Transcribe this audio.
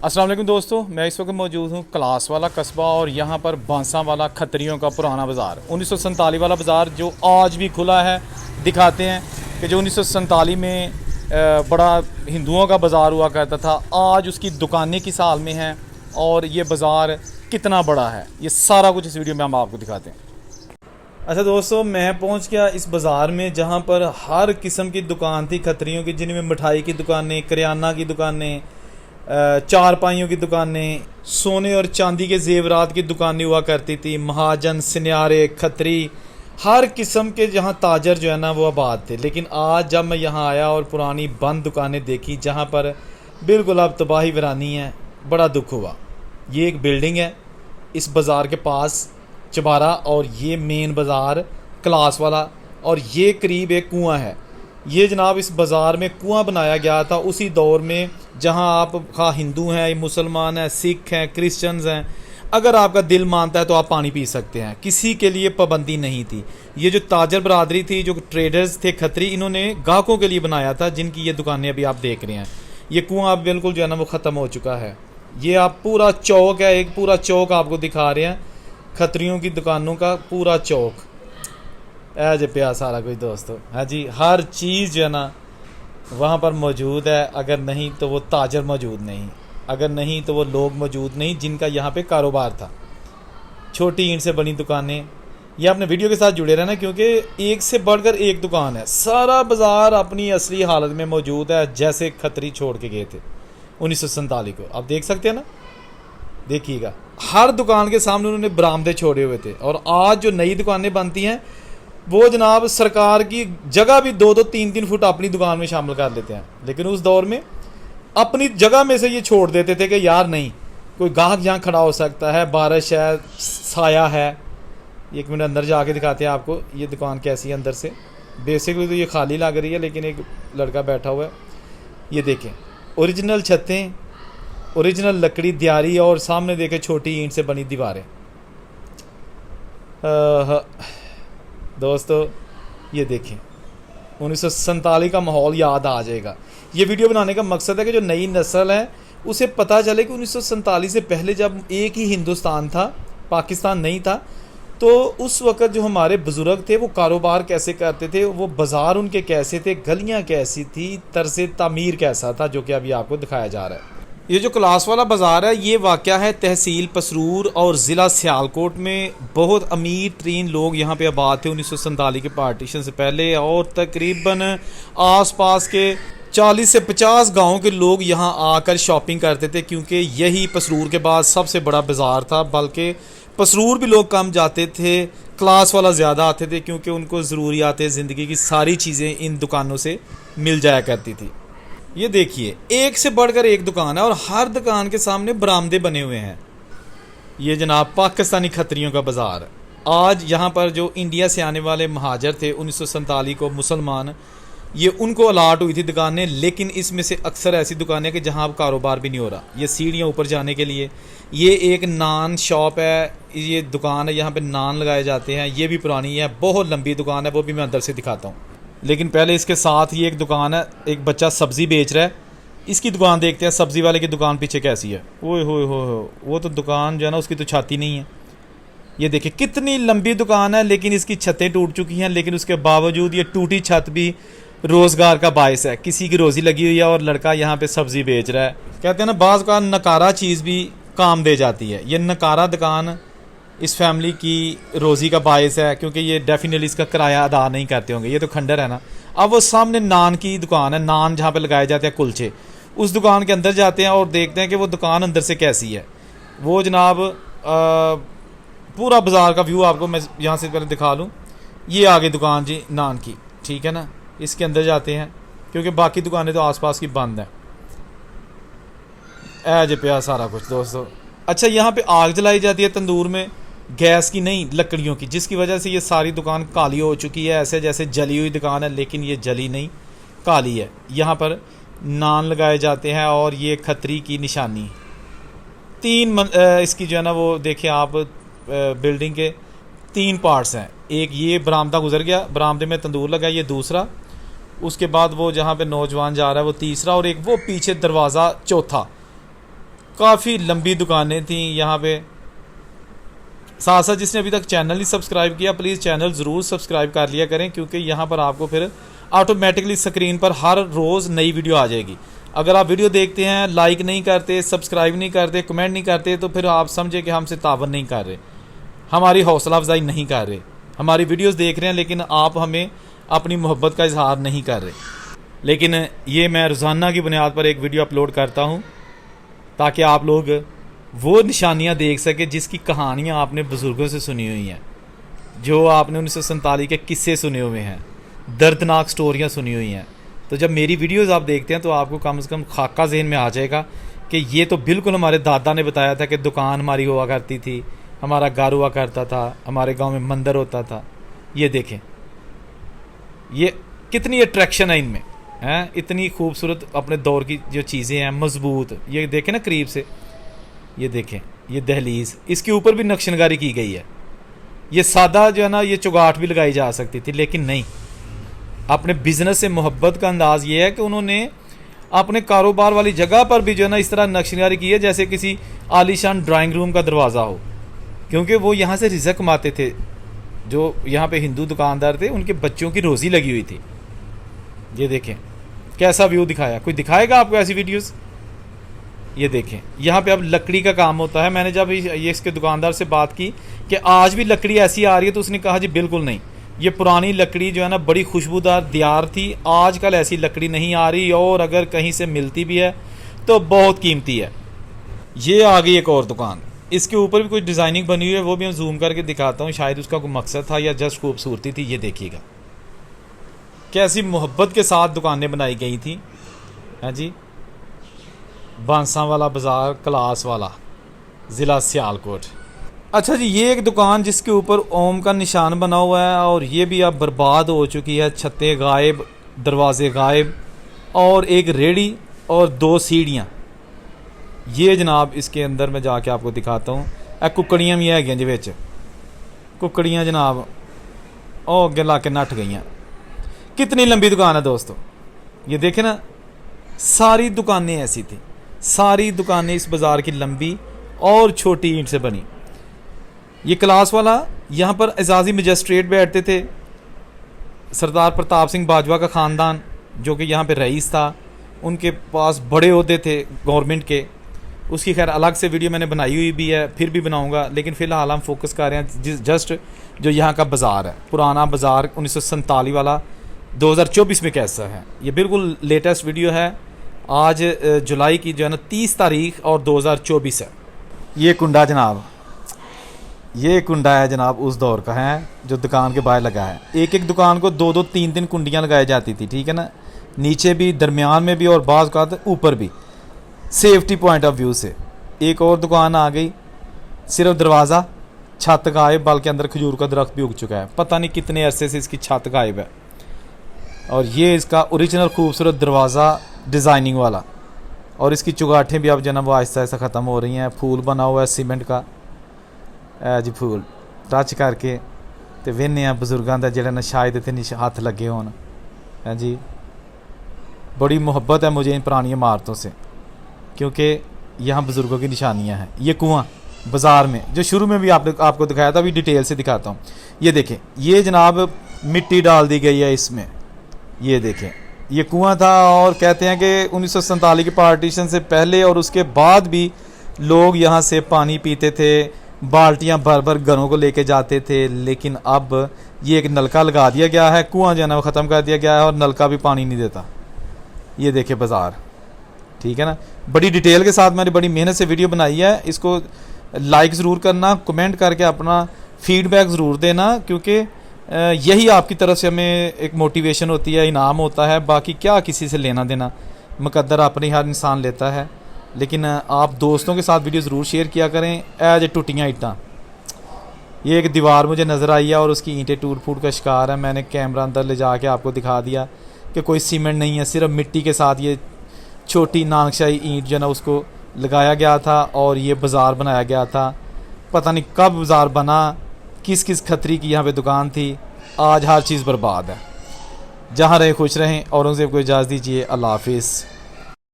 अस्सलाम वालेकुम दोस्तों, मैं इस वक्त मौजूद हूँ क्लास वाला कस्बा और यहाँ पर बांसा वाला खत्रियों का पुराना बाज़ार 1947 वाला बाज़ार जो आज भी खुला है। दिखाते हैं कि जो 1947 में बड़ा हिंदुओं का बाज़ार हुआ करता था, आज उसकी दुकानें किस हाल में हैं और ये बाज़ार कितना बड़ा है, ये सारा कुछ इस वीडियो में हम आपको दिखाते हैं। अच्छा दोस्तों, मैं पहुंच गया इस बाज़ार में जहां पर हर किस्म की दुकान थी खत्रियों की, जिनमें मिठाई की दुकानें, करियाना की दुकानें, चारपाइयों की दुकानें, सोने और चांदी के जेवरात की दुकानें हुआ करती थी। महाजन, सिन्यारे, खत्री, हर किस्म के जहां ताजर जो है ना वो आबाद थे। लेकिन आज जब मैं यहां आया और पुरानी बंद दुकानें देखी जहां पर बिल्कुल अब तबाही वीरानी है, बड़ा दुख हुआ। ये एक बिल्डिंग है इस बाज़ार के पास चबारा, और ये मेन बाज़ार क्लास वाला, और ये करीब एक कुआं है। ये जनाब इस बाज़ार में कुआं बनाया गया था उसी दौर में जहां आप खा हिंदू हैं, मुसलमान हैं, सिख हैं, क्रिश्चियंस हैं, अगर आपका दिल मानता है तो आप पानी पी सकते हैं, किसी के लिए पाबंदी नहीं थी। ये जो ताजर बरादरी थी, जो ट्रेडर्स थे खत्री, इन्होंने ग्राहकों के लिए बनाया था, जिनकी ये दुकानें अभी आप देख रहे हैं। ये कुआं अब बिल्कुल जो है ना वो ख़त्म हो चुका है। ये आप पूरा चौक है, एक पूरा चौक आपको दिखा रहे हैं, खत्रियों की दुकानों का पूरा चौक ऐज प्या सारा कुछ दोस्तों है जी। हर चीज़ जो है ना वहाँ पर मौजूद है, अगर नहीं तो वो ताजर मौजूद नहीं, अगर नहीं तो वो लोग मौजूद नहीं जिनका यहाँ पे कारोबार था। छोटी ईंट से बनी दुकानें, ये अपने वीडियो के साथ जुड़े रहना क्योंकि एक से बढ़कर एक दुकान है। सारा बाज़ार अपनी असली हालत में मौजूद है जैसे खत्री छोड़ के गए थे 1947 को। आप देख सकते हैं ना, देखिएगा हर दुकान के सामने उन्होंने बरामदे छोड़े हुए थे। और आज जो नई दुकानें बनती हैं वो जनाब सरकार की जगह भी 2-2, 3-3 फुट अपनी दुकान में शामिल कर लेते हैं। लेकिन उस दौर में अपनी जगह में से ये छोड़ देते थे कि यार नहीं, कोई गाहक यहाँ खड़ा हो सकता है, बारिश है, साया है। एक मिनट अंदर जाके दिखाते हैं आपको ये दुकान कैसी है अंदर से। बेसिकली तो ये खाली लग रही है, लेकिन एक लड़का बैठा हुआ है। ये देखें, ओरिजिनल छतें, ओरिजिनल लकड़ी दियारी, और सामने देखें छोटी ईंट से बनी दीवारें। दोस्तों ये देखें 1947 का माहौल याद आ जाएगा। ये वीडियो बनाने का मकसद है कि जो नई नस्ल है उसे पता चले कि 1947 से पहले जब एक ही हिंदुस्तान था, पाकिस्तान नहीं था, तो उस वक़्त जो हमारे बुज़ुर्ग थे वो कारोबार कैसे करते थे, वो बाज़ार उनके कैसे थे, गलियां कैसी थी, तर्ज़ तामीर कैसा था, जो कि अभी आपको दिखाया जा रहा है। ये जो क्लास वाला बाज़ार है ये वाक़या है तहसील पसरूर और ज़िला सियालकोट में। बहुत अमीर तरीन लोग यहाँ पे आबाद थे 1947 के पार्टीशन से पहले, और तकरीबन आसपास के 40 से 50 गाँव के लोग यहाँ आकर शॉपिंग करते थे, क्योंकि यही पसरूर के बाद सबसे बड़ा बाज़ार था। बल्कि पसरूर भी लोग कम जाते थे, क्लास वाला ज़्यादा आते थे, क्योंकि उनको ज़रूरियात ज़िंदगी की सारी चीज़ें इन दुकानों से मिल जाया करती थी। ये देखिए एक से बढ़कर एक दुकान है और हर दुकान के सामने बरामदे बने हुए हैं। ये जनाब पाकिस्तानी खत्रियों का बाज़ार। आज यहाँ पर जो इंडिया से आने वाले महाजर थे 1947 को, मुसलमान, ये उनको अलाट हुई थी दुकानें। लेकिन इसमें से अक्सर ऐसी दुकानें कि जहाँ अब कारोबार भी नहीं हो रहा। ये सीढ़ियाँ ऊपर जाने के लिए, ये एक नान शॉप है, ये दुकान है, यहाँ पे नान लगाए जाते हैं। ये भी पुरानी है, बहुत लंबी दुकान है, वो भी मैं अंदर से दिखाता हूँ। लेकिन पहले इसके साथ ही एक दुकान है, एक बच्चा सब्ज़ी बेच रहा है, इसकी दुकान देखते हैं। सब्ज़ी वाले की दुकान पीछे कैसी है, ओए होए हो, वो तो दुकान जो है ना उसकी तो छाती नहीं है। ये देखिए कितनी लंबी दुकान है, लेकिन इसकी छतें टूट चुकी हैं, लेकिन उसके बावजूद ये टूटी छत भी रोज़गार का बायस है, किसी की रोज़ी लगी हुई है और लड़का यहाँ पे सब्ज़ी बेच रहा है। कहते हैं ना बाज़ का नकारा चीज़ भी काम दे जाती है। ये नकारा दुकान इस फैमिली की रोज़ी का बायस है, क्योंकि ये डेफिनेटली इसका किराया अदा नहीं करते होंगे। ये तो खंडर है ना। अब वो सामने नान की दुकान है, नान जहाँ पे लगाए जाते हैं कुलचे, उस दुकान के अंदर जाते हैं और देखते हैं कि वो दुकान अंदर से कैसी है। वो जनाब पूरा बाज़ार का व्यू आपको मैं यहाँ से पहले दिखा लूँ। ये आगे दुकान जी नान की, ठीक है ना, इसके अंदर जाते हैं क्योंकि बाकी दुकानें तो आसपास की बंद हैं। ऐज प्या सारा कुछ दोस्तों। अच्छा, यहाँ पे आग जलाई जाती है तंदूर में, गैस की नहीं, लकड़ियों की, जिसकी वजह से ये सारी दुकान काली हो चुकी है, ऐसे जैसे जली हुई दुकान है, लेकिन ये जली नहीं, काली है। यहाँ पर नान लगाए जाते हैं और ये खत्री की निशानी। इसकी जो है ना वो देखिए आप, बिल्डिंग के 3 पार्ट्स हैं। एक ये बरामदा गुजर गया, बरामदे में तंदूर लगा, ये दूसरा, उसके बाद वो जहाँ पे नौजवान जा रहा है वो तीसरा, और एक वो पीछे दरवाज़ा चौथा। काफ़ी लंबी दुकानें थी यहाँ पे। साथ साथ जिसने अभी तक चैनल नहीं सब्सक्राइब किया प्लीज़ चैनल ज़रूर सब्सक्राइब कर लिया करें, क्योंकि यहाँ पर आपको फिर ऑटोमेटिकली स्क्रीन पर हर रोज़ नई वीडियो आ जाएगी। अगर आप वीडियो देखते हैं, लाइक नहीं करते, सब्सक्राइब नहीं करते, कमेंट नहीं करते, तो फिर आप समझे कि हमसे तावन नहीं कर रहे, हमारी हौसला अफजाई नहीं कर रहे। हमारी वीडियोस देख रहे हैं लेकिन आप हमें अपनी मोहब्बत का इजहार नहीं कर रहे। लेकिन ये मैं रोज़ाना की बुनियाद पर एक वीडियो अपलोड करता हूँ ताकि आप लोग वो निशानियाँ देख सकें जिसकी कहानियाँ आपने बुज़ुर्गों से सुनी हुई हैं, जो आपने 1947 के किस्से सुने हुए हैं, दर्दनाक स्टोरियाँ सुनी हुई हैं। तो जब मेरी वीडियोस आप देखते हैं तो आपको कम से कम खाका ज़हन में आ जाएगा कि ये तो बिल्कुल हमारे दादा ने बताया था कि दुकान हमारी हुआ करती थी, हमारा घर हुआ करता था, हमारे गांव में मंदिर होता था। ये देखें, ये कितनी अट्रैक्शन है इनमें, हैं, इतनी खूबसूरत अपने दौर की जो चीज़ें हैं, मजबूत। ये देखें ना करीब से, ये देखें, ये दहलीज, इसके ऊपर भी नक्शनकारी की गई है। ये सादा जो है ना, ये चुगाट भी लगाई जा सकती थी, लेकिन नहीं। अपने बिजनेस से मोहब्बत का अंदाज़ ये है कि उन्होंने अपने कारोबार वाली जगह पर भी जो है ना इस तरह नक्शनकारी की है जैसे किसी आलीशान ड्राइंग रूम का दरवाज़ा हो, क्योंकि वो यहाँ से रिज़्क कमाते थे। जो यहाँ पे हिंदू दुकानदार थे उनके बच्चों की रोज़ी लगी हुई थी। ये देखें कैसा व्यू दिखाया, कोई दिखाएगा आपको ऐसी वीडियोस? ये देखें, यहाँ पे अब लकड़ी का काम होता है। मैंने जब ये इसके दुकानदार से बात की कि आज भी लकड़ी ऐसी आ रही है, तो उसने कहा जी बिल्कुल नहीं, ये पुरानी लकड़ी जो है ना बड़ी खुशबूदार दियार थी, आजकल ऐसी लकड़ी नहीं आ रही, और अगर कहीं से मिलती भी है तो बहुत कीमती है। ये आ गई एक और दुकान, इसके ऊपर भी कुछ डिज़ाइनिंग बनी हुई है, वो भी मैं जूम करके दिखाता हूँ, शायद उसका कोई मकसद था या जस्ट खूबसूरती थी। ये देखिएगा कैसी मोहब्बत के साथ दुकानें बनाई गई थी। हाँ जी, बांसावाला बाज़ार, क्लास वाला, ज़िला सियालकोट। अच्छा जी, ये एक दुकान जिसके ऊपर ओम का निशान बना हुआ है और ये भी अब बर्बाद हो चुकी है। छतें गायब, दरवाजे गायब, और एक रेड़ी और 2 सीढ़ियाँ। ये जनाब इसके अंदर मैं जाके आपको दिखाता हूँ। कुकड़ियाँ भी है जी बिच, कुकड़ियाँ जनाब ओ अगे ला के नट गई। कितनी लंबी दुकान है दोस्तों, ये देखें ना, सारी दुकानें ऐसी थी, सारी दुकानें इस बाज़ार की लंबी और छोटी ईंट से बनी। ये क्लास वाला, यहाँ पर एजाज़ी मजिस्ट्रेट बैठते थे, सरदार प्रताप सिंह बाजवा का ख़ानदान जो कि यहाँ पे रईस था, उनके पास बड़े ओहदे थे गवर्नमेंट के। उसकी खैर अलग से वीडियो मैंने बनाई हुई भी है, फिर भी बनाऊँगा, लेकिन फ़िलहाल हम फोकस कर रहे हैं जस्ट जो यहाँ का बाज़ार है, पुराना बाज़ार 1947 वाला 2024 में कैसा है। ये बिल्कुल लेटेस्ट वीडियो है, आज जुलाई की जो है ना 30 तारीख और 2024 है। ये कुंडा जनाब, ये कुंडा है जनाब उस दौर का है जो दुकान के बाहर लगा है। एक एक दुकान को 2-2 3-3 कुंडियाँ लगाई जाती थी, ठीक है ना, नीचे भी, दरमियान में भी और बाज़ का ऊपर भी, सेफ्टी पॉइंट ऑफ व्यू से। एक और दुकान आ गई, सिर्फ दरवाज़ा, छत गायब, बल्कि अंदर खजूर का दरख्त भी उग चुका है, पता नहीं कितने अरसे से इसकी छत गायब है। और ये इसका ओरिजिनल खूबसूरत दरवाज़ा डिज़ाइनिंग वाला, और इसकी चुगाठें भी अब जनाब आहिस्ता आहिस्ता ख़त्म हो रही हैं। फूल बना हुआ है सीमेंट का, जी फूल टच करके तो वेन्ने बजुर्गों का जो ना शायद इतने हाथ लगे होन। है जी, बड़ी मोहब्बत है मुझे इन पुरानी इमारतों से, क्योंकि यहाँ बुज़ुर्गों की निशानियाँ हैं। ये कुआँ बाज़ार में जो शुरू में भी आपको दिखाया था, अभी डिटेल से दिखाता हूँ। ये देखें, ये जनाब मिट्टी डाल दी गई है इसमें। ये देखें, ये कुआं था, और कहते हैं कि 1947 के पार्टीशन से पहले और उसके बाद भी लोग यहाँ से पानी पीते थे, बाल्टियाँ भर भर घरों को लेके जाते थे। लेकिन अब ये एक नलका लगा दिया गया है, कुआं जो है ना वो ख़त्म कर दिया गया है, और नलका भी पानी नहीं देता। ये देखें बाज़ार, ठीक है ना, बड़ी डिटेल के साथ मैंने बड़ी मेहनत से वीडियो बनाई है। इसको लाइक ज़रूर करना, कमेंट करके अपना फीडबैक ज़रूर देना, क्योंकि यही आपकी तरफ से हमें एक मोटिवेशन होती है, इनाम होता है। बाकी क्या किसी से लेना देना, मुकद्दर अपने हर इंसान लेता है। लेकिन आप दोस्तों के साथ वीडियो ज़रूर शेयर किया करें। एज टूटियाँ ईंटां, ये एक दीवार मुझे नज़र आई है और उसकी ईंटें टूट फूट का शिकार है। मैंने कैमरा अंदर ले जाके आपको दिखा दिया कि कोई सीमेंट नहीं है, सिर्फ मिट्टी के साथ ये छोटी नानकशाही ईंट जो है ना उसको लगाया गया था, और ये बाज़ार बनाया गया था। पता नहीं कब बाज़ार बना, किस किस खतरी की यहाँ पे दुकान थी। आज हर चीज़ बर्बाद है। जहाँ रहे खुश रहें। औरंगज़ेब को इजाज़त दीजिए। अल्लाह हाफिज़।